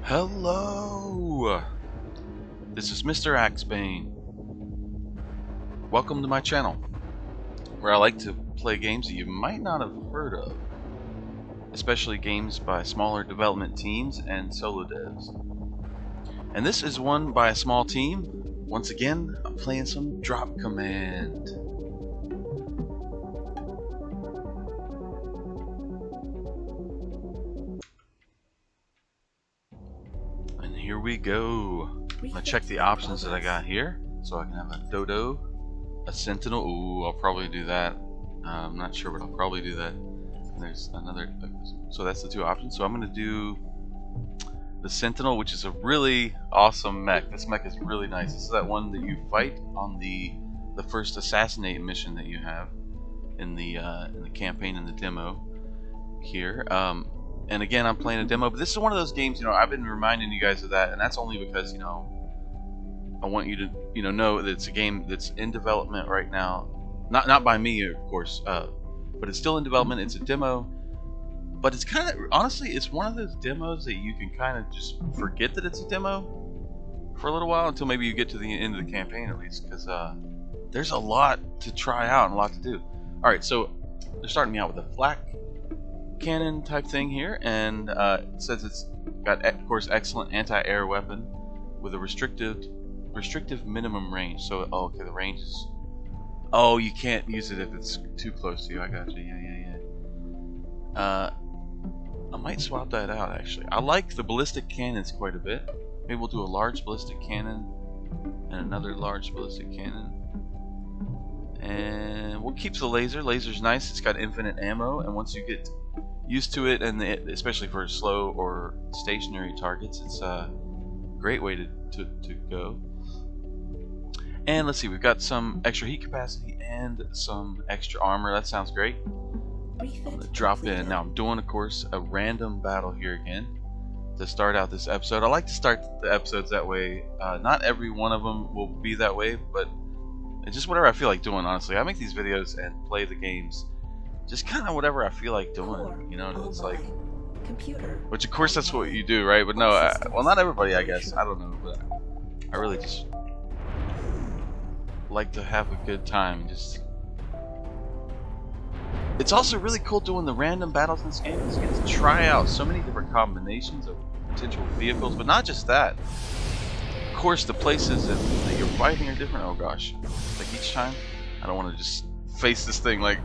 Hello! This is Mr. Axebane. Welcome to my channel, where I like to play games that you might not have heard of, especially games by smaller development teams and solo devs. And this is one by a small team. Once again, I'm playing some Drop Command. Here we go. I'm gonna check the options that I got here, so I can have a dodo, a sentinel. Ooh, I'll probably do that. I'm not sure, but I'll probably do that. And there's another. So that's the two options. So I'm gonna do the sentinel, which is a really awesome mech. This mech is really nice. This is that one that you fight on the first assassinate mission that you have in the campaign in the demo here. And again, I'm playing a demo, but this is one of those games, I've been reminding you guys of that, and that's only because, I want you to, know that it's a game that's in development right now. Not by me, of course, but it's still in development. It's a demo, but it's kind of, honestly, it's one of those demos that you can kind of just forget that it's a demo for a little while until maybe you get to the end of the campaign at least, because there's a lot to try out and a lot to do. All right, so they're starting me out with a flak cannon type thing here, and it says it's got, of course, excellent anti-air weapon with a restrictive minimum range. So okay, the range is, you can't use it if it's too close to you. I got you. Yeah. I might swap that out actually. I like the ballistic cannons quite a bit. Maybe we'll do a large ballistic cannon and another large ballistic cannon. And we'll keep the laser. Laser's nice. It's got infinite ammo, and once you get used to it, and especially for slow or stationary targets, it's a great way to go. And let's see, we've got some extra heat capacity and some extra armor. That sounds great. I'm gonna drop in. Now I'm doing, of course, a random battle here again to start out this episode. I like to start the episodes that way. Not every one of them will be that way, but it's just whatever I feel like doing, honestly. I make these videos and play the games just kind of whatever I feel like doing, it's like, which of course that's what you do, right? But no, well, not everybody, I guess. I don't know, but I really just like to have a good time. It's also really cool doing the random battles in this game. You get to try out so many different combinations of potential vehicles, but not just that. Of course, the places that you're fighting are different. Oh gosh, like each time, I don't want to just face this thing like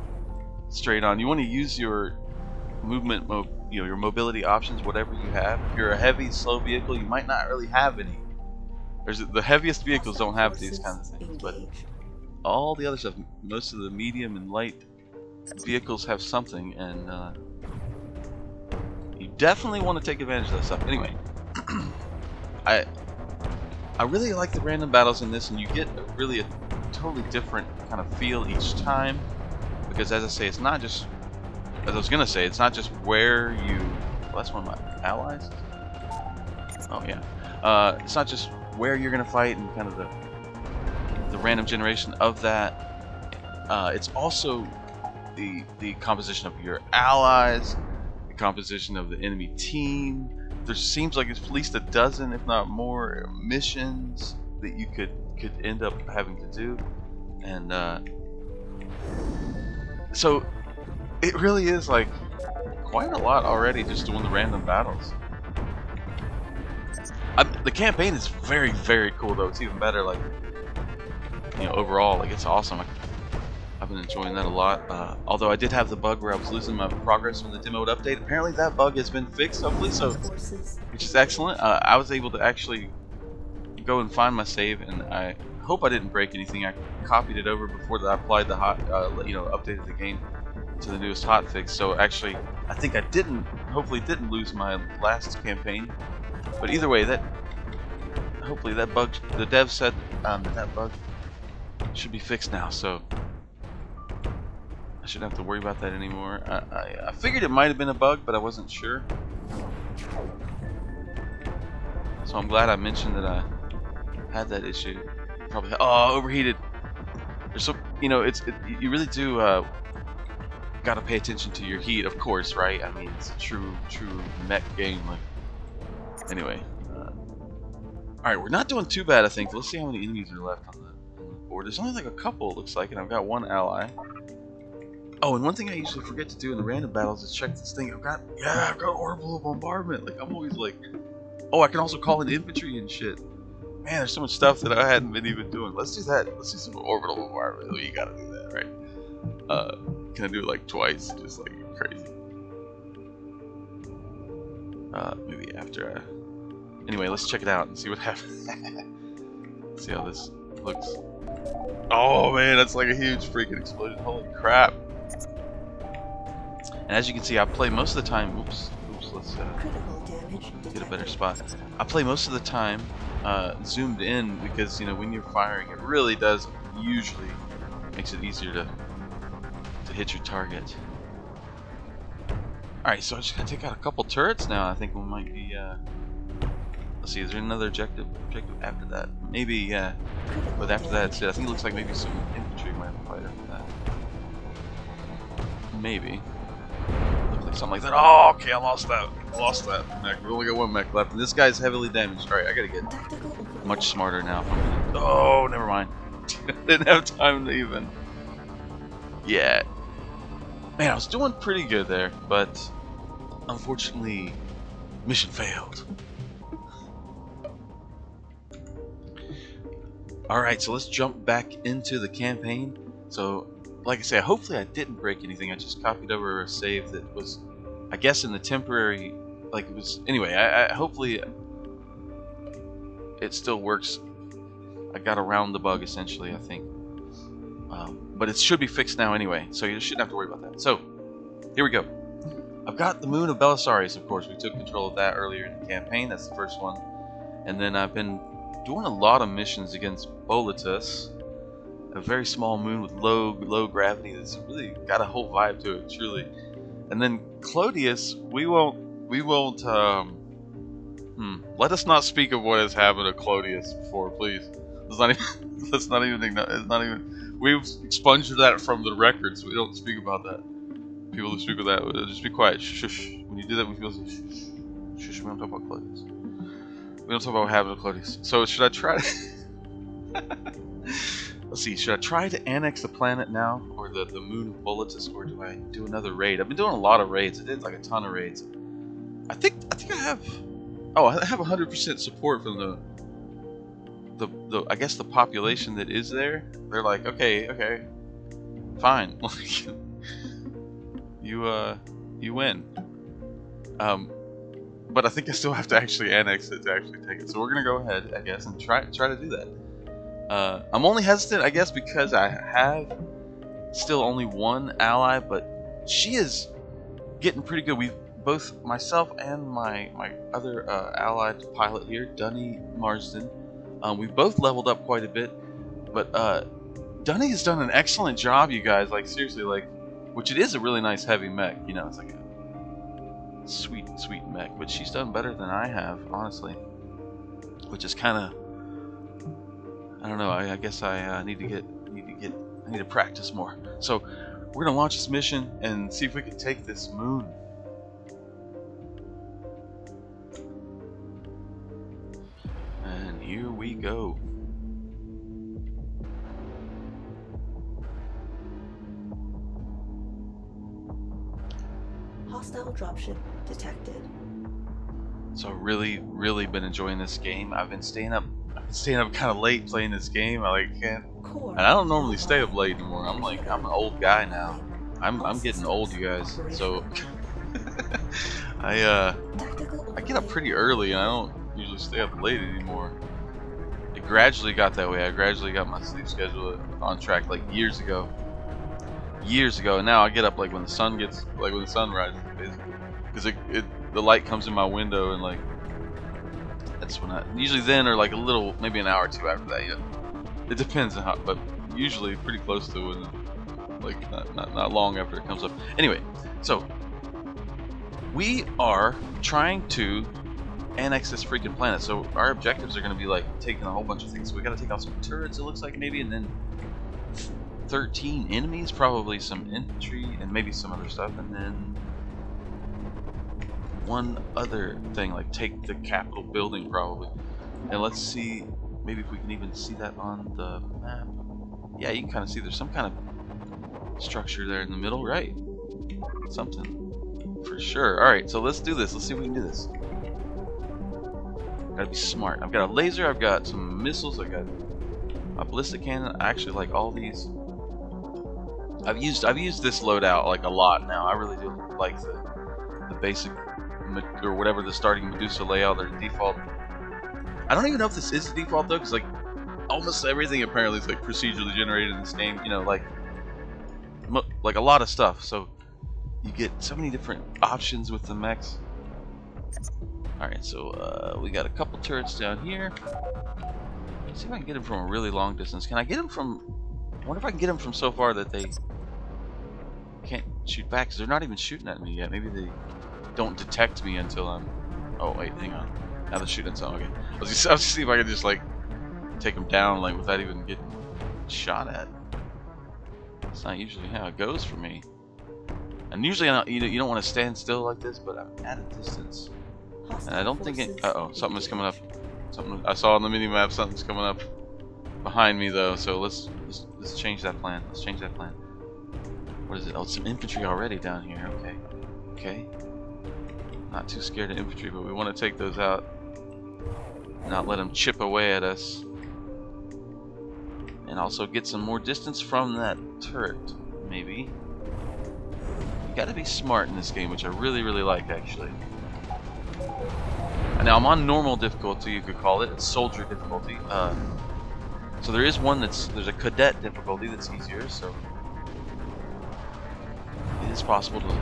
straight on. You want to use your movement, your mobility options, whatever you have. If you're a heavy, slow vehicle, you might not really have any. The heaviest vehicles don't have these kinds of things, but all the other stuff, most of the medium and light vehicles have something, and you definitely want to take advantage of that stuff. Anyway, I really like the random battles in this, and you get a totally different kind of feel each time. Because as I say, it's not just, as I was gonna say, it's not just where you. Well, that's one of my allies. Oh yeah. It's not just where you're gonna fight and kind of the random generation of that. It's also the composition of your allies, the composition of the enemy team. There seems like it's at least a dozen, if not more, missions that you could end up having to do, and so it really is like quite a lot already just doing the random battles. The campaign is very, very cool though. It's even better, like, overall, like, it's awesome. I've been enjoying that a lot. Although I did have the bug where I was losing my progress when the demo would update. Apparently that bug has been fixed, hopefully, so, which is excellent. I was able to actually go and find my save, and I hope I didn't break anything. I copied it over before I applied the updated the game to the newest hotfix. So actually, I think I hopefully didn't lose my last campaign. But either way, hopefully that bug, the dev said that bug should be fixed now. So I shouldn't have to worry about that anymore. I figured it might have been a bug, but I wasn't sure. So I'm glad I mentioned that I had that issue. Probably overheated. There's so you really do gotta pay attention to your heat, of course, right? I mean, it's a true mech game. Like, Anyway. Alright, we're not doing too bad, I think. Let's see how many enemies are left on the board. There's only like a couple, it looks like, and I've got one ally. Oh, and one thing I usually forget to do in the random battles is check this thing. I've got orbital bombardment. Like, I'm always like, oh, I can also call in infantry and shit. Man, there's so much stuff that I hadn't been even doing. Let's do that. Let's do some orbital bombardment. Oh, you gotta do that, right? Can I do it like twice? Just like crazy. Maybe after I... Anyway, let's check it out and see what happens. See how this looks. Oh man, that's like a huge freaking explosion. Holy crap. And as you can see, I play most of the time... Oops, let's get a better spot. I play most of the time zoomed in because, you know, when you're firing, it really does usually makes it easier to hit your target. Alright, so I'm just gonna take out a couple turrets now. I think we might be let's see, is there another objective after that? Maybe, yeah. But after that, I think it looks like maybe some infantry might have to fight after that. Maybe. Looks like something like that. Oh, okay, I lost that mech. We only got one mech left, and this guy's heavily damaged. Alright, I gotta get much smarter now. Oh, never mind. Didn't have time to even. Yeah. Man, I was doing pretty good there, but unfortunately, mission failed. Alright, so let's jump back into the campaign. So, like I say, hopefully I didn't break anything. I just copied over a save that was, I guess, in the temporary, like it was, anyway, I hopefully it still works. I got around the bug, essentially, I think. But it should be fixed now anyway, so you shouldn't have to worry about that. So, here we go. I've got the moon of Belisarius, of course. We took control of that earlier in the campaign. That's the first one. And then I've been doing a lot of missions against Boletus, a very small moon with low gravity that's really got a whole vibe to it, truly. And then Clodius, we won't let us not speak of what has happened to Clodius before, please. It's not even we've expunged that from the records. We don't speak about that. People who speak of that, just be quiet. Shush. When you do that, we feel so shush. Shush. We don't talk about Clodius. We don't talk about what happened to Clodius. So should I try to... Let's see. Should I try to annex the planet now, or the moon of Boletus, or do I do another raid? I've been doing a lot of raids. I did like a ton of raids. I think I have. Oh, I have 100% support from the I guess the population that is there. They're like, okay, fine. You win. But I think I still have to actually annex it to actually take it. So we're gonna go ahead, I guess, and try to do that. I'm only hesitant, I guess, because I have still only one ally, but she is getting pretty good. We've both, myself and my other allied pilot here, Dunny Marsden, we've both leveled up quite a bit. But Dunny has done an excellent job, you guys. Like, seriously, like, which it is a really nice heavy mech. You know, it's like a sweet mech. But she's done better than I have, honestly. Which is kind of, I don't know. I guess I need to practice more. So we're gonna launch this mission and see if we can take this moon. And here we go. Hostile dropship detected. So I've really been enjoying this game. I've been staying up kind of late playing this game. I can't, and I don't normally stay up late anymore. I'm an old guy now. I'm getting old, you guys. So I get up pretty early, and I don't usually stay up late anymore. It gradually got that way. I gradually got my sleep schedule on track like years ago. And now I get up like when the sun rises, basically, because the light comes in my window, and like that's when I usually then, or like a little, maybe an hour or two after that. Yeah, it depends on how, but usually pretty close to when, like not long after it comes up. Anyway, so we are trying to annex this freaking planet. So our objectives are going to be like taking a whole bunch of things. So we got to take out some turrets, it looks like, maybe, and then 13 enemies, probably some infantry, and maybe some other stuff, and then one other thing, like take the Capitol building probably. And let's see, maybe if we can even see that on the map. Yeah, you can kind of see there's some kind of structure there in the middle, right? Something. For sure. Alright, so let's do this. Let's see if we can do this. Gotta be smart. I've got a laser, I've got some missiles, I've got a ballistic cannon. I actually like all these. I've used this loadout like a lot now. I really do like the basic or whatever the starting Medusa layout, their default. I don't even know if this is the default though, because like almost everything apparently is like procedurally generated in this game. You know, like a lot of stuff. So you get so many different options with the mechs. All right, so we got a couple turrets down here. Let's see if I can get them from a really long distance. Can I get them from? I wonder if I can get them from so far that they can't shoot back, because they're not even shooting at me yet. Maybe they don't detect me until I'm... Oh, wait, hang on. Now they're shooting at something. Okay. I was just see if I can just, like, take them down, like, without even getting shot at. That's not usually how it goes for me. And usually, you don't want to stand still like this, but I'm at a distance. And I don't think it... Uh-oh, something is coming up. Something I saw on the mini-map, something's coming up behind me, though, so let's change that plan. Let's change that plan. What is it? Oh, it's some infantry already down here. Okay. Okay. Not too scared of infantry, but we want to take those out. Not let them chip away at us. And also get some more distance from that turret, maybe. You gotta be smart in this game, which I really, really like, actually. And now I'm on normal difficulty, you could call it. It's soldier difficulty. So there is one there's a cadet difficulty that's easier, so it is possible to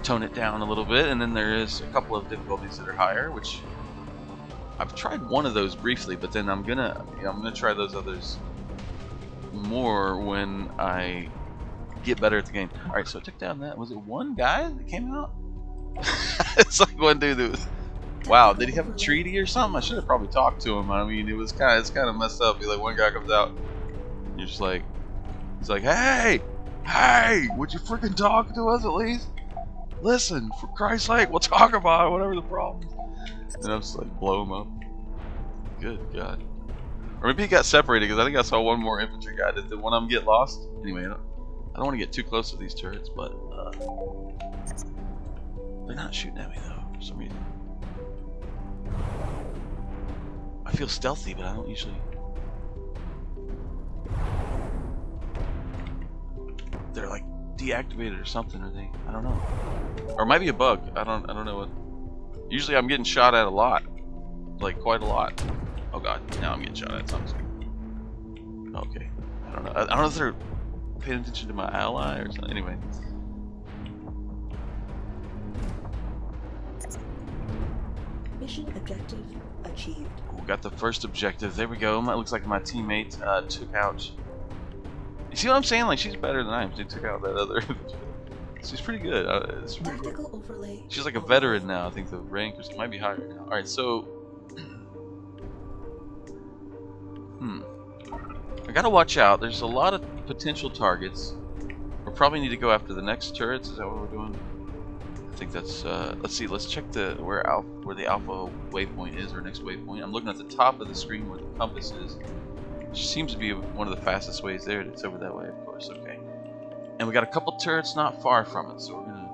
tone it down a little bit, and then there is a couple of difficulties that are higher, which I've tried one of those briefly, but then I'm gonna try those others more when I get better at the game. All right, so I took down that. Was it one guy that came out? It's like one dude that was. Wow, did he have a treaty or something? I should have probably talked to him. I mean, it's kind of messed up. Like one guy comes out, and you're just like, he's like, hey, would you freaking talk to us at least? Listen, for Christ's sake, we'll talk about it, whatever the problem is. And I'm just like, blow him up. Good God. Or maybe he got separated, because I think I saw one more infantry guy. Did one of them get lost? Anyway, I don't want to get too close to these turrets, but they're not shooting at me though for some reason. I feel stealthy, but I don't usually. They're like deactivated or something, or they? I don't know. Or it might be a bug. I don't know what. Usually I'm getting shot at a lot, like quite a lot. Oh God, now I'm getting shot at something. Okay, I don't know. I don't know if they're paying attention to my ally or something. Anyway. Mission objective achieved. We got the first objective. There we go. It looks like my teammate took out. You see what I'm saying? Like, she's better than I am. She took out that other. She's pretty good. Tactical overlay. She's like a veteran now. I think the rank or might be higher now. All right, so. I gotta watch out. There's a lot of potential targets. We'll probably need to go after the next turrets. Is that what we're doing? I think that's. Let's see. Let's check where the alpha waypoint is, or next waypoint. I'm looking at the top of the screen where the compass is. Which seems to be one of the fastest ways there. It's over that way, of course. Okay. And we got a couple turrets not far from it, so we're gonna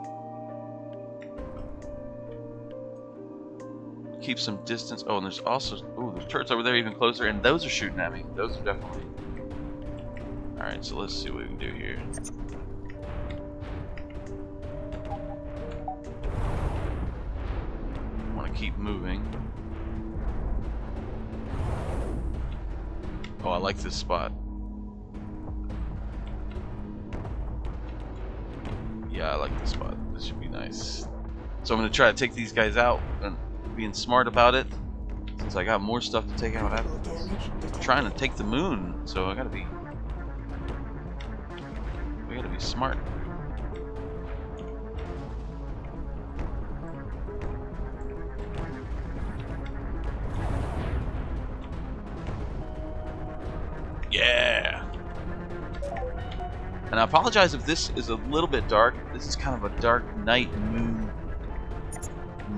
keep some distance. Oh, and there's also there's turrets over there even closer, and those are shooting at me. Those are definitely. All right, so let's see what we can do here. Want to keep moving. Oh, I like this spot. Yeah, I like this spot. This should be nice. So I'm going to try to take these guys out and being smart about it. Since I got more stuff to take out after this. I'm trying to take the moon, so we gotta be smart. Yeah. And I apologize if this is a little bit dark. This is kind of a dark night moon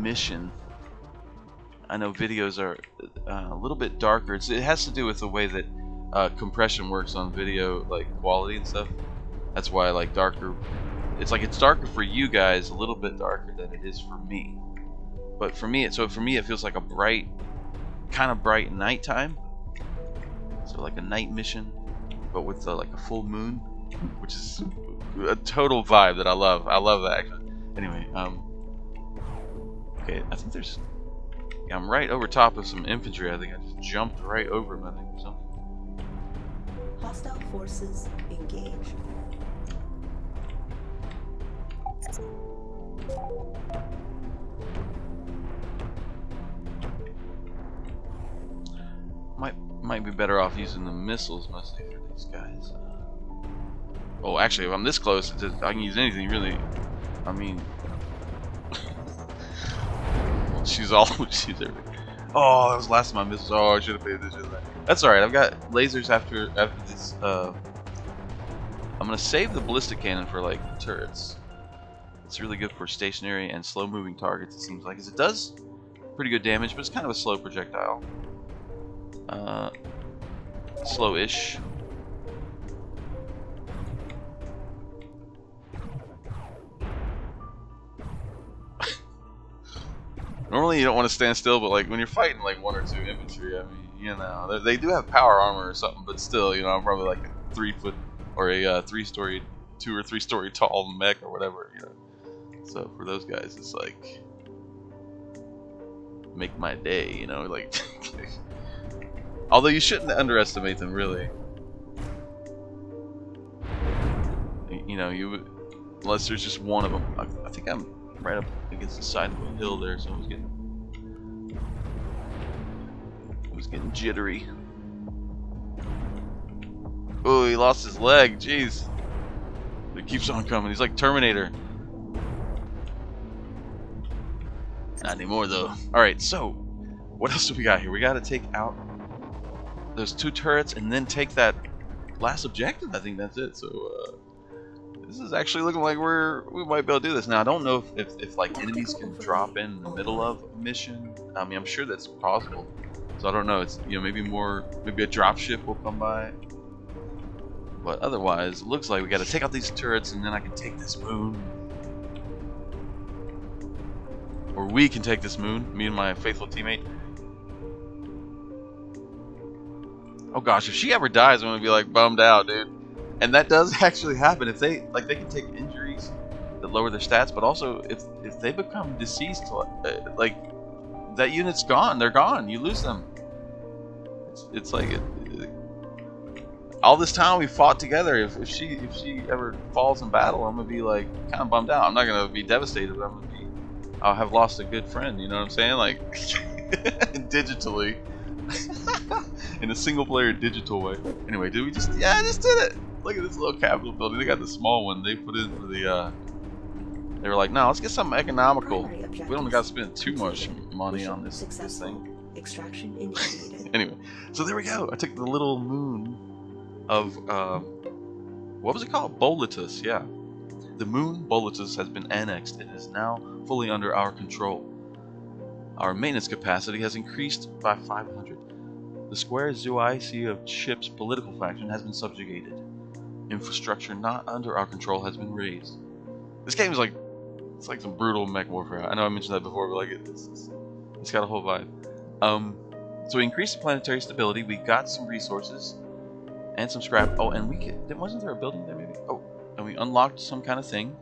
mission. I know videos are a little bit darker. It has to do with the way that compression works on video, like quality and stuff. That's why I like darker. It's like it's darker for you guys, a little bit darker than it is for me. But for me, for me, it feels like a bright, kind of bright nighttime. So like a night mission, but with like a full moon, which is a total vibe that I love. I love that actually. Anyway, okay, I think there's. Yeah, I'm right over top of some infantry. I think I just jumped right over them, I think, or something. Hostile forces engage. Might be better off using the missiles mostly for these guys. Oh, actually, if I'm this close, I can use anything really. I mean, well, she's everything. Oh, that was the last of my missiles. Oh, I should have paid attention to that. That's alright. I've got lasers after this. I'm gonna save the ballistic cannon for like turrets. It's really good for stationary and slow-moving targets. It seems like, as it does pretty good damage, but it's kind of a slow projectile. Slow-ish. Normally you don't want to stand still, but like when you're fighting like 1 or 2 infantry, I mean, you know, they do have power armor or something, but still, you know, I'm probably like a 3 foot or a 2 or 3 story tall mech or whatever, you know. So for those guys, it's like make my day, you know, like. Although you shouldn't underestimate them, really. You know, unless there's just one of them. I think I'm right up against the side of a hill there, so I was getting jittery. Oh, he lost his leg. Jeez. It keeps on coming. He's like Terminator. Not anymore, though. All right, so what else do we got here? We got to take out those 2 turrets and then take that last objective. I think that's it. So this is actually looking like we might be able to do this. Now I don't know if like enemies can drop in the middle of a mission. I mean, I'm sure that's possible. So I don't know. It's, you know, maybe a drop ship will come by. But otherwise, it looks like we got to take out these turrets and then I can take this moon. Or we can take this moon, me and my faithful teammate. Oh gosh, if she ever dies, I'm gonna be like bummed out, dude. And that does actually happen. If they can take injuries that lower their stats, but also if they become deceased, like that unit's gone. They're gone. You lose them. It's like all this time we fought together. If she ever falls in battle, I'm gonna be like kind of bummed out. I'm not gonna be devastated, but I'll have lost a good friend. You know what I'm saying? Like digitally. In a single player digital way. Anyway, did we just I just did it. Look at this little Capitol building. They got the small one they put in for the they were like, no, let's get something economical. We don't got to spend too much money on this thing. Extraction initiated. Anyway, so there we go. I took the little moon of what was it called? Boletus, yeah. The moon Boletus has been annexed and is now fully under our control. Our maintenance capacity has increased by 500. The square zooic of ship's political faction has been subjugated. Infrastructure not under our control has been raised. This game is like, it's like some brutal mech warfare. I know I mentioned that before, but like it's got a whole vibe. So we increased the planetary stability. We got some resources and some scrap. Oh, and wasn't there a building there maybe? Oh, and we unlocked some kind of thing.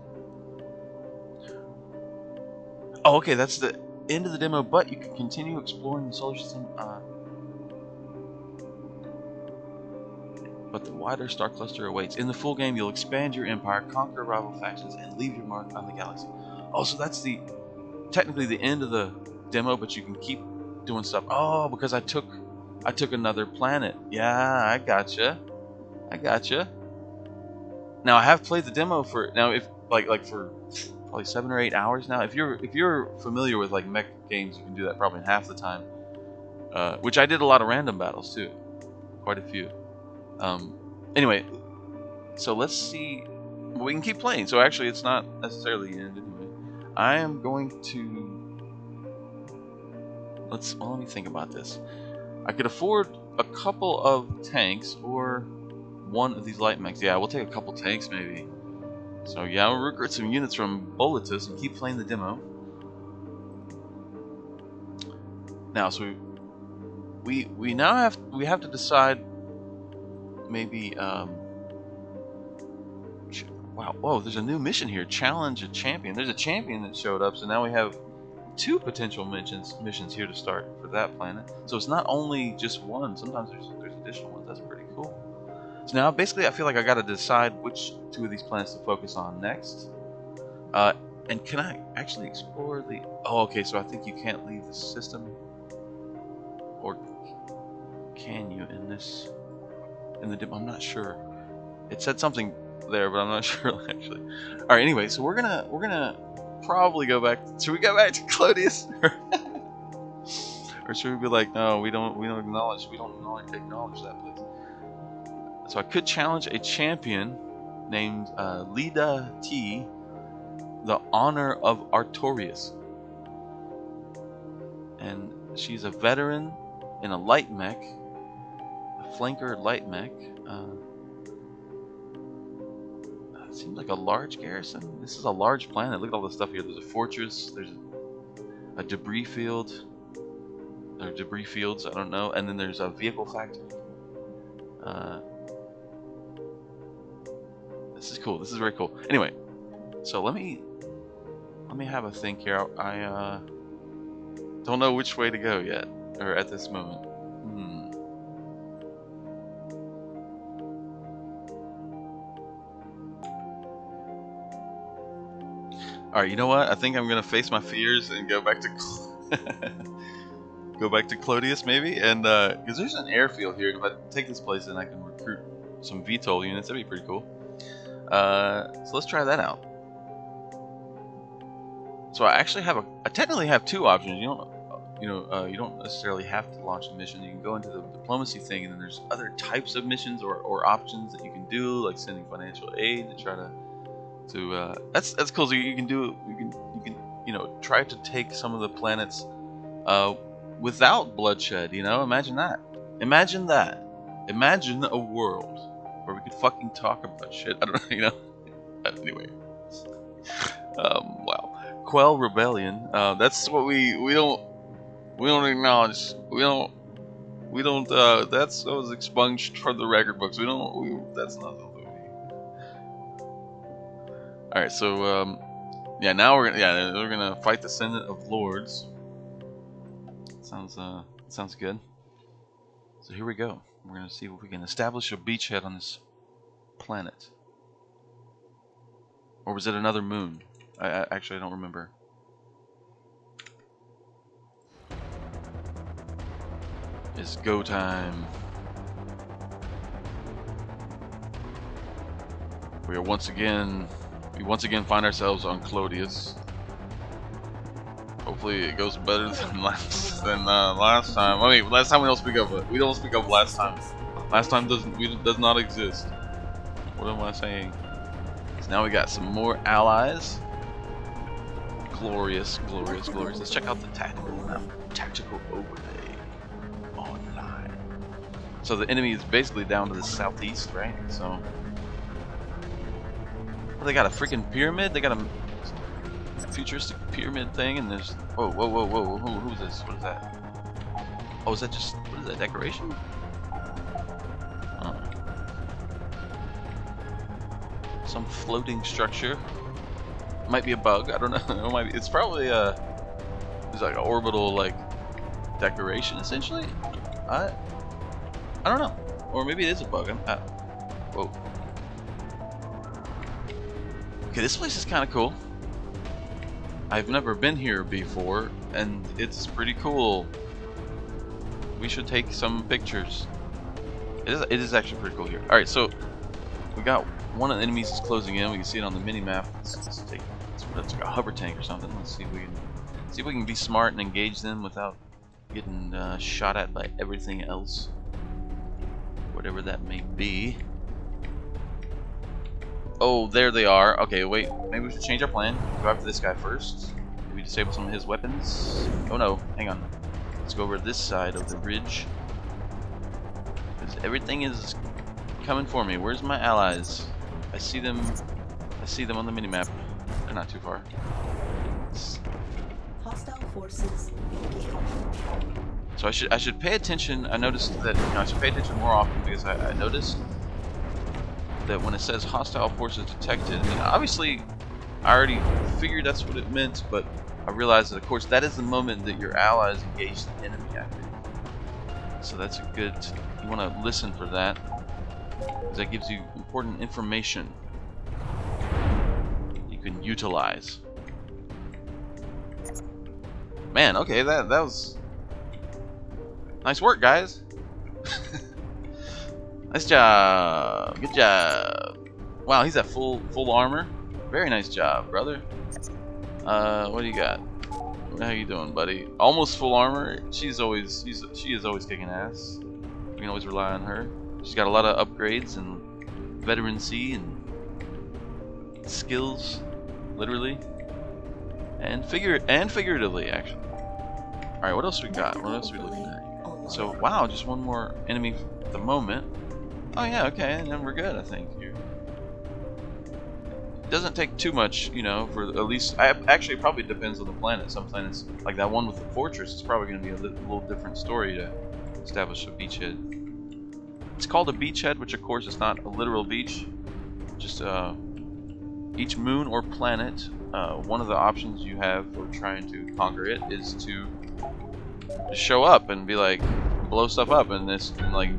Oh, okay, that's the end of the demo, but you can continue exploring the solar system. But the wider star cluster awaits. In the full game, you'll expand your empire, conquer rival factions, and leave your mark on the galaxy. Oh, so that's technically the end of the demo, but you can keep doing stuff. Oh, because I took another planet. Yeah, I gotcha. Now I have played the demo for if for probably 7 or 8 hours now. If you're familiar with like mech games, you can do that probably in half the time. Which I did a lot of random battles too, quite a few. Anyway, so let's see. We can keep playing. So actually, it's not necessarily the end anyway. I am going to let me think about this. I could afford a couple of tanks or one of these light mechs. Yeah, we'll take a couple tanks maybe. So yeah, we'll recruit some units from Bolitus and keep playing the demo. Now, so we now have to decide maybe wow, whoa, there's a new mission here. Challenge a champion. There's a champion that showed up, so now we have 2 potential missions here to start for that planet. So it's not only just one. Sometimes there's additional ones. That's pretty cool. So now basically I feel like I got to decide which 2 of these planets to focus on next. And can I actually explore the... Oh, okay, so I think you can't leave the system. Or can you in this... in the... I'm not sure. It said something there, but I'm not sure actually. All right, anyway, so we're gonna probably go back. Should we go back to Clodius, or should we be like, no, we don't acknowledge that place? So I could challenge a champion named Lida T, the Honor of Artorius, and she's a veteran in a light mech, a flanker light mech. Seems like a large garrison. This is a large planet. Look at all the stuff here. There's a fortress. There's a debris field. Or debris fields, I don't know. And then there's a vehicle factory. This is cool. This is very cool. Anyway, so let me have a think here. I don't know which way to go yet, or at this moment. Alright, you know what? I think I'm gonna face my fears and go back to go back to Clodius maybe, and because there's an airfield here. If I take this place, then I can recruit some VTOL units. That'd be pretty cool. So let's try that out. So I actually have I technically have 2 options. You don't necessarily have to launch a mission. You can go into the diplomacy thing, and then there's other types of missions or options that you can do, like sending financial aid to try to that's cool. So you can try to take some of the planets without bloodshed. Imagine that. Imagine a world where we could fucking talk about shit. I don't know. Anyway. Wow. Quell rebellion. That's what we don't acknowledge. We don't. That was expunged from the record books. That's not. All right, so yeah, now we're gonna fight the Senate of Lords. Sounds good. So here we go. We're gonna see if we can establish a beachhead on this planet, or was it another moon? I actually don't remember. It's go time. We once again find ourselves on Clodius. Hopefully it goes better than last time. I mean, last time we don't speak of it. We don't speak of last time. Last time does not exist. What am I saying? So now we got some more allies. Glorious. Let's check out the tactical overlay online. So the enemy is basically down to the southeast, right? So they got a freaking pyramid. They got a futuristic pyramid thing, and there's whoa. Who's this? What is that? Oh, is that just what is that? Decoration? Some floating structure. Might be a bug. I don't know. It might be. It's probably it's like an orbital decoration essentially. I don't know. Or maybe it is a bug. Whoa. Okay, this place is kind of cool. I've never been here before, and it's pretty cool. We should take some pictures. It is actually pretty cool here. All right, so we got one of the enemies is closing in. We can see it on the mini map. Let's take it's like a hover tank or something. Let's see if we can be smart and engage them without getting shot at by everything else, whatever that may be. Oh, there they are. Okay, wait. Maybe we should change our plan. Go after this guy first. Maybe disable some of his weapons. Oh no, hang on. Let's go over this side of the ridge. Because everything is coming for me. Where's my allies? I see them on the minimap. They're not too far. Hostile forces engaged. So I should pay attention. I noticed that I should pay attention more often because I noticed that when it says hostile forces detected, I mean, obviously I already figured that's what it meant, but I realized that of course that is the moment that your allies engage the enemy activity. So that's a good. You want to listen for that because that gives you important information you can utilize. Man, okay, that was nice work, guys. Nice job. Good job. Wow, he's at full armor. Very nice job, brother. What do you got? How you doing, buddy? Almost full armor. She is always kicking ass. We can always rely on her. She's got a lot of upgrades and veterancy and skills, literally, and figuratively, actually. All right, what else we got? What else are we looking at? So, wow, just one more enemy at the moment. Oh yeah, okay, and then we're good, I think. Here. It doesn't take too much, you know, for at least. Actually, it probably depends on the planet. Some planets, like that one with the fortress, it's probably going to be a little different story to establish a beachhead. It's called a beachhead, which of course is not a literal beach. Just each moon or planet, one of the options you have for trying to conquer it is to just show up and be like, blow stuff up, and like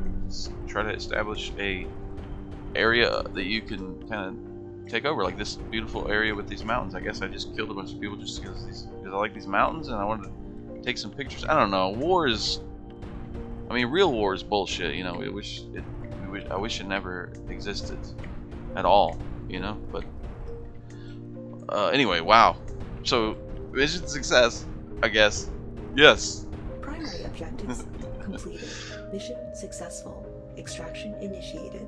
try to establish a area that you can kind of take over, like this beautiful area with these mountains. I guess I just killed a bunch of people just because I like these mountains and I wanted to take some pictures. I don't know. War is, I mean, real war is bullshit. You know, I wish it never existed at all. You know, but anyway, wow. So mission success, I guess. Yes. Primary objectives completed. Mission successful. Extraction initiated.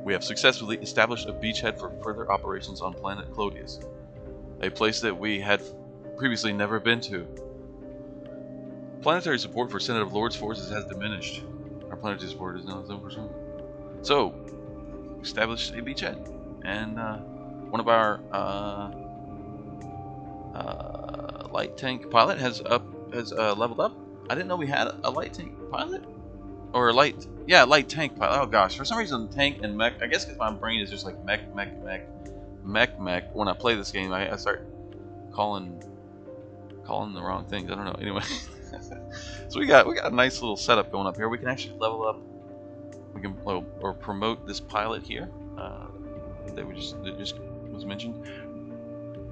We have successfully established a beachhead for further operations on planet Clodius, a place that we had previously never been to. Planetary support for Senate of Lords forces has diminished. Our planetary support is now 0%. So, established a beachhead, and one of our light tank pilot has leveled up. I didn't know we had a light tank pilot. Or light tank pilot. Oh gosh, for some reason tank and mech, I guess because my brain is just like mech. When I play this game, I start calling the wrong things. I don't know. Anyway, so we got a nice little setup going up here. We can actually level up. We can or promote this pilot here that just was mentioned.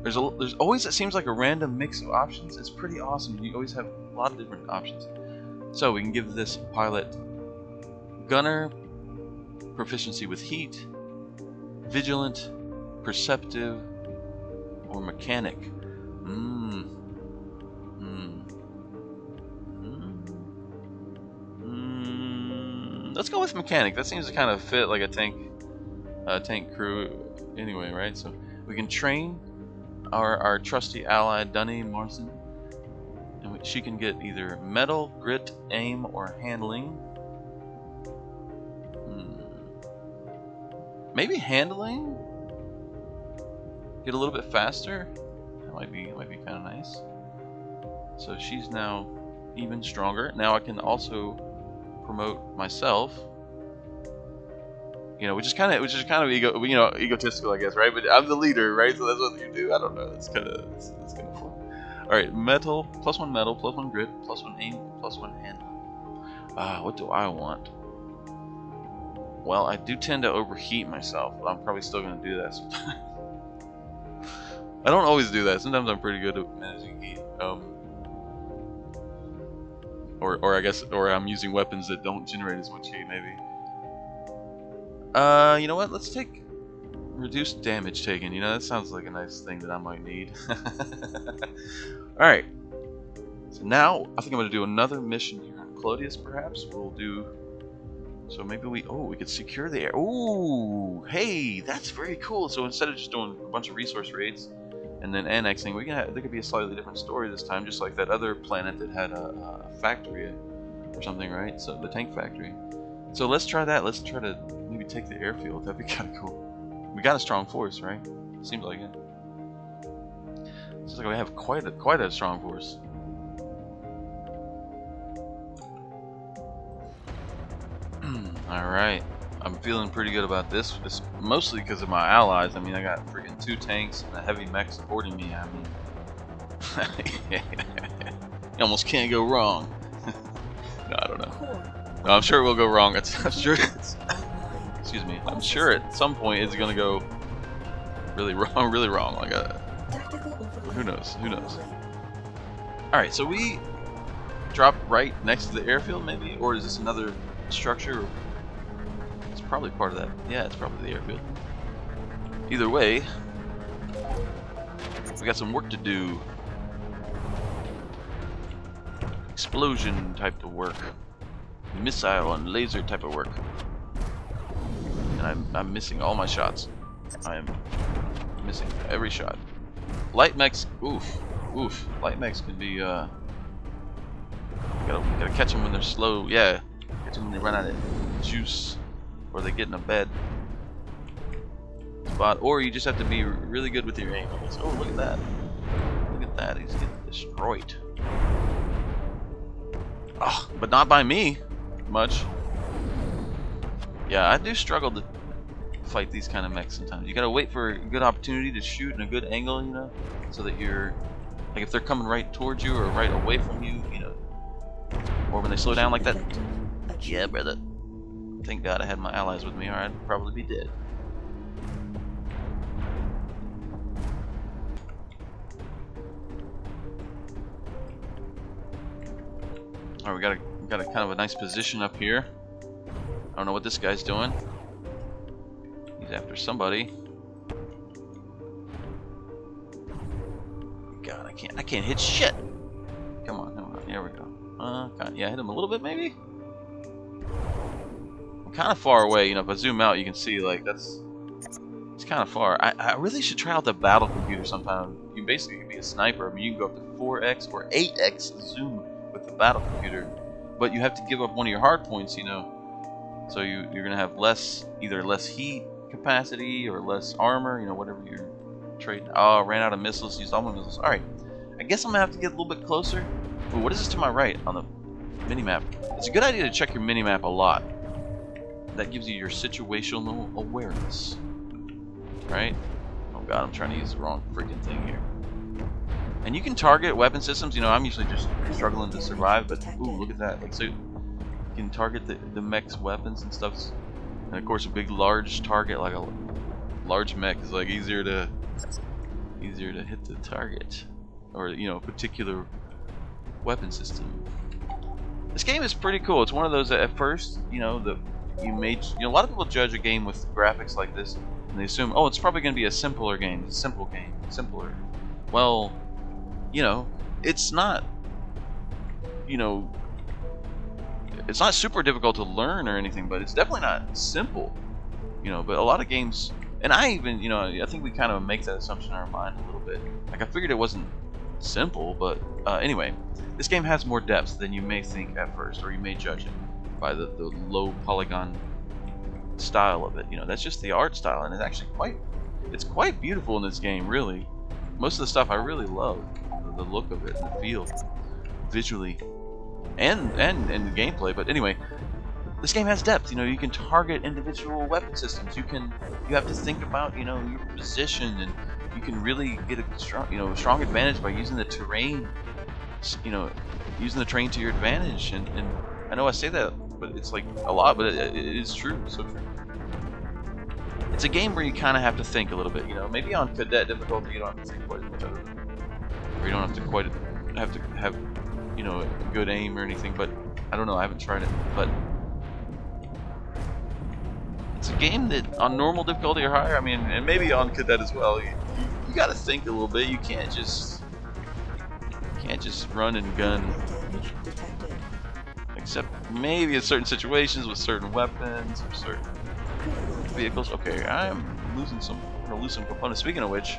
There's always, it seems like, a random mix of options. It's pretty awesome. You always have a lot of different options. So we can give this pilot gunner, proficiency with heat, vigilant, perceptive, or mechanic. Let's go with mechanic. That seems to kind of fit like a tank crew anyway, right? So we can train our trusty ally Dunny Marson, and she can get either metal, grit, aim, or handling. Maybe handling. Get a little bit faster. That might be kind of nice. So she's now even stronger. Now I can also promote myself. You know, which is kind of egotistical, I guess, right? But I'm the leader, right? So that's what you do. I don't know. That's kind of fun. All right, metal, +1 metal, +1 grit, +1 aim, +1 handling. What do I want? Well, I do tend to overheat myself, but I'm probably still going to do that sometimes. I don't always do that. Sometimes I'm pretty good at managing heat. Or I guess, or I'm using weapons that don't generate as much heat, maybe. You know what? Let's take reduced damage taken. You know, that sounds like a nice thing that I might need. Alright. So now, I think I'm going to do another mission here on Clodius, perhaps. We'll do... So maybe we could secure the air. Ooh, hey, that's very cool. So instead of just doing a bunch of resource raids, and then annexing, there could be a slightly different story this time, just like that other planet that had a factory or something, right? So the tank factory. So let's try that. Let's try to maybe take the airfield. That'd be kind of cool. We got a strong force, right? Seems like it. Seems like we have quite a strong force. All right. I'm feeling pretty good about this. It's mostly because of my allies. I mean, I got freaking 2 tanks and a heavy mech supporting me. I mean, you almost can't go wrong. No, I don't know. No, I'm sure it will go wrong. I'm sure excuse me. I'm sure at some point it's gonna go really wrong. Really wrong. Like who knows? Who knows? All right. So we drop right next to the airfield, maybe, or is this another structure? Probably part of that. Yeah, it's probably the airfield. Either way, we got some work to do. Explosion type of work. Missile and laser type of work. And I'm missing all my shots. I am missing every shot. Light mechs, oof. Light mechs can be gotta catch them when they're slow. Yeah, catch them when they run out of juice. Or they get in a bad spot, or you just have to be really good with your aim. Oh, look at that! Look at that! He's getting destroyed. Oh, but not by me, much. Yeah, I do struggle to fight these kind of mechs sometimes. You gotta wait for a good opportunity to shoot in a good angle, you know, so that you're like if they're coming right towards you or right away from you, you know, or when they slow down like that. Yeah, brother. Thank God I had my allies with me, or I'd probably be dead. Alright, we got a kind of a nice position up here. I don't know what this guy's doing. He's after somebody. God, I can't hit shit. Come on. Here we go. Yeah, hit him a little bit maybe. Kind of far away, you know. If I zoom out, you can see like it's kind of far. I really should try out the battle computer sometime. You basically can be a sniper. I mean, you can go up to 4x or 8x zoom with the battle computer, but you have to give up one of your hard points, you know. So you're gonna have either less heat capacity or less armor, you know, whatever you're trading. Oh, ran out of missiles. Used all my missiles. All right, I guess I'm gonna have to get a little bit closer. Ooh, what is this to my right on the mini map? It's a good idea to check your mini map a lot. That gives you your situational awareness, right? Oh God, I'm trying to use the wrong freaking thing here. And you can target weapon systems. You know, I'm usually just struggling to survive, but ooh, look at that! Like, so you can target the mech's weapons and stuff. And of course, a big, large target like a large mech is like easier to hit the target, or you know, a particular weapon system. This game is pretty cool. It's one of those that at first, you know, a lot of people judge a game with graphics like this, and they assume, oh, it's probably going to be a simpler game, simpler. Well, you know, it's not. You know, it's not super difficult to learn or anything, but it's definitely not simple. You know, but a lot of games, and I even, you know, I think we kind of make that assumption in our mind a little bit. Like I figured it wasn't simple, but anyway, this game has more depth than you may think at first, or you may judge it by the low polygon style of it. You know, that's just the art style, and it's actually quite beautiful in this game, really. Most of the stuff I really love, the look of it, and the feel, visually, and the gameplay. But anyway, this game has depth. You know, you can target individual weapon systems. You have to think about, you know, your position, and you can really get a strong advantage by using the terrain. You know, using the terrain to your advantage, and I know I say that, but it's like a lot, but it is true, so true. It's a game where you kind of have to think a little bit, you know. Maybe on cadet difficulty you don't have to think quite as much of it, or you don't have to have you know, a good aim or anything. But I don't know, I haven't tried it, but it's a game that on normal difficulty or higher, I mean, and maybe on cadet as well, you got to think a little bit. You can't just run and gun. Except maybe in certain situations with certain weapons or certain vehicles. Okay, I'm gonna lose some components. Speaking of which,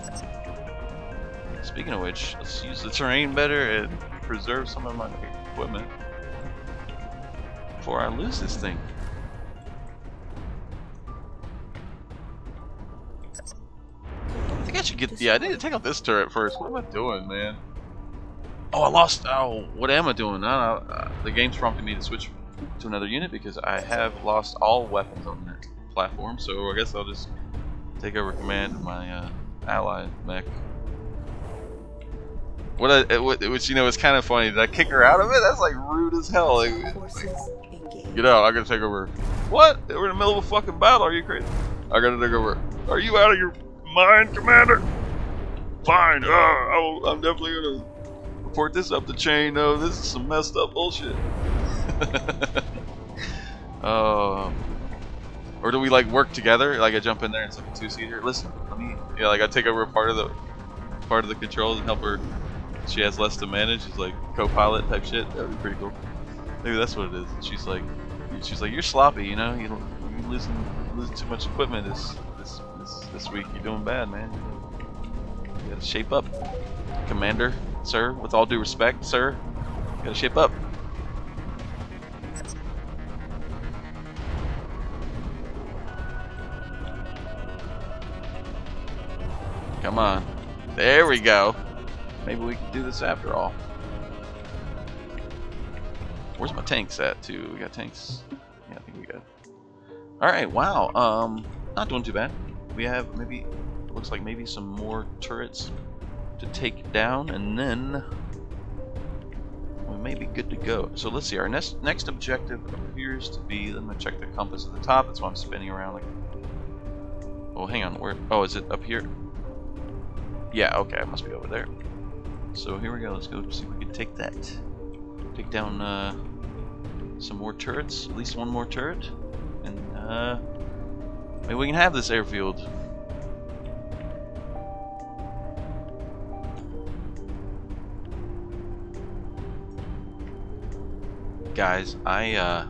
Speaking of which, let's use the terrain better and preserve some of my equipment before I lose this thing. I think I should get. Yeah, I need to take out this turret first. What am I doing, man? Oh, I lost. Oh, what am I doing? The game's prompting me to switch to another unit because I have lost all weapons on that platform. So I guess I'll just take over command of my ally mech. Which you know is kind of funny. Did I kick her out of it? That's like rude as hell. Like, get out! I gotta take over. What? We're in the middle of a fucking battle. Are you crazy? I gotta take over. Are you out of your mind, Commander? Fine. I'm definitely gonna report this up the chain. No, this is some messed up bullshit. Or do we like work together? Like I jump in there and it's like a two-seater. Listen, like I take over a part of the controls and help her. She has less to manage. It's like co-pilot type shit. That'd be pretty cool. Maybe that's what it is. She's like, you're sloppy, you know. You're losing too much equipment this week. You're doing bad, man. You gotta shape up, Commander, sir. With all due respect, sir, you gotta shape up. Come on. There we go. Maybe we can do this after all. Where's my tanks at too? We got tanks. Yeah, I think we got. All right. Wow. Not doing too bad. We have maybe. Looks like maybe some more turrets to take down, and then we may be good to go. So let's see. Our next objective appears to be. I'm gonna check the compass at the top. That's why I'm spinning around like. Oh, hang on. Where? Oh, is it up here? Yeah. Okay. It must be over there. So here we go. Let's go see if we can take that. Take down some more turrets. At least one more turret. And maybe we can have this airfield. Guys, I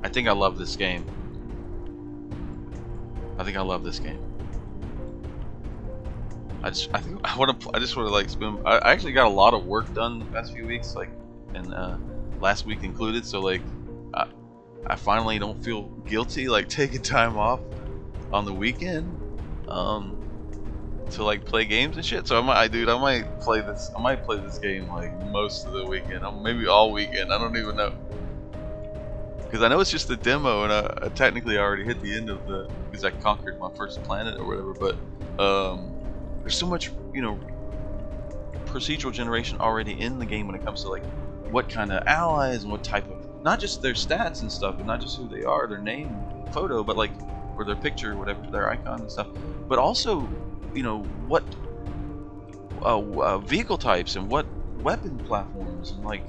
think I love this game. I think I love this game. I just want to like spend. I actually got a lot of work done the past few weeks, like, and last week included. So like, I finally don't feel guilty like taking time off on the weekend to like play games and shit. So I might play this game like most of the weekend. Maybe all weekend. I don't even know. Because I know it's just a demo, and I technically already hit the end of because I conquered my first planet or whatever. But there's so much, you know, procedural generation already in the game when it comes to like what kind of allies and what type of, not just their stats and stuff, and not just who they are, their name, photo, but like, or their picture, whatever, their icon and stuff, but also, you know, what vehicle types and what weapon platforms, and like,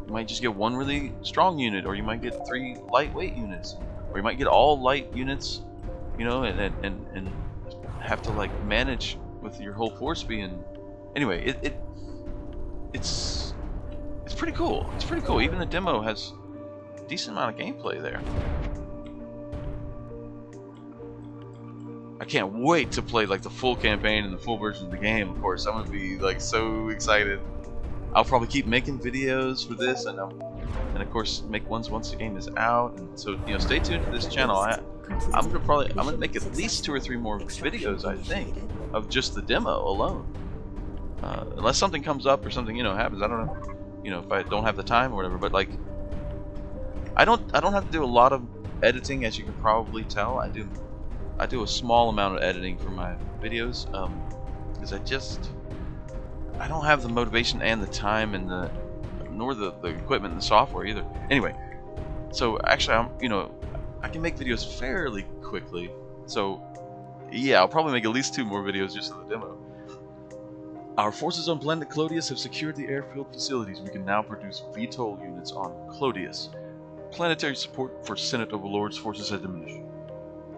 you might just get one really strong unit, or you might get 3 lightweight units, or you might get all light units, you know, and have to like manage with your whole force being. Anyway, it's pretty cool. It's pretty cool. Even the demo has a decent amount of gameplay there. I can't wait to play like the full campaign and the full version of the game. Of course, I'm gonna be like so excited. I'll probably keep making videos for this, and of course make ones once the game is out. And so, you know, stay tuned to this channel. I'm gonna make at least 2 or 3 more videos, I think, of just the demo alone. Unless something comes up or something, you know, happens. I don't know, you know, if I don't have the time or whatever. But like, I don't have to do a lot of editing, as you can probably tell. I do a small amount of editing for my videos, because I don't have the motivation and the time and nor the equipment and the software either. Anyway, so actually I can make videos fairly quickly. So yeah, I'll probably make at least 2 more videos just for the demo. Our forces on planet Clodius have secured the airfield facilities. We can now produce VTOL units on Clodius. Planetary support for Senate Overlord's forces has diminished.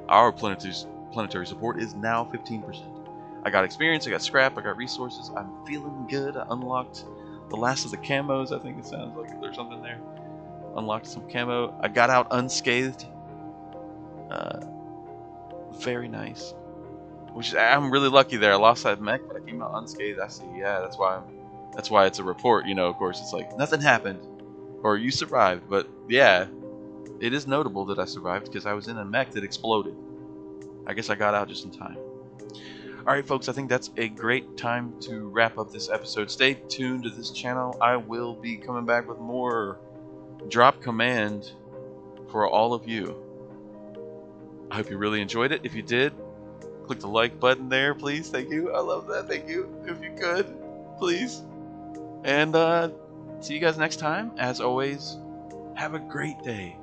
Our planetary support is now 15%. I got experience, I got scrap, I got resources. I'm feeling good. I unlocked the last of the camos, I think it sounds like there's something there. Unlocked some camo. I got out unscathed. Very nice. Which I'm really lucky there. I lost that mech, but I came out unscathed. I see. Yeah, that's why it's a report. You know, of course, it's like nothing happened, or you survived. But yeah, it is notable that I survived because I was in a mech that exploded. I guess I got out just in time. Alright folks, I think that's a great time to wrap up this episode. Stay tuned to this channel. I will be coming back with more Drop Command for all of you. I hope you really enjoyed it. If you did, click the like button there, please. Thank you. I love that. Thank you. If you could, please. And see you guys next time. As always, have a great day.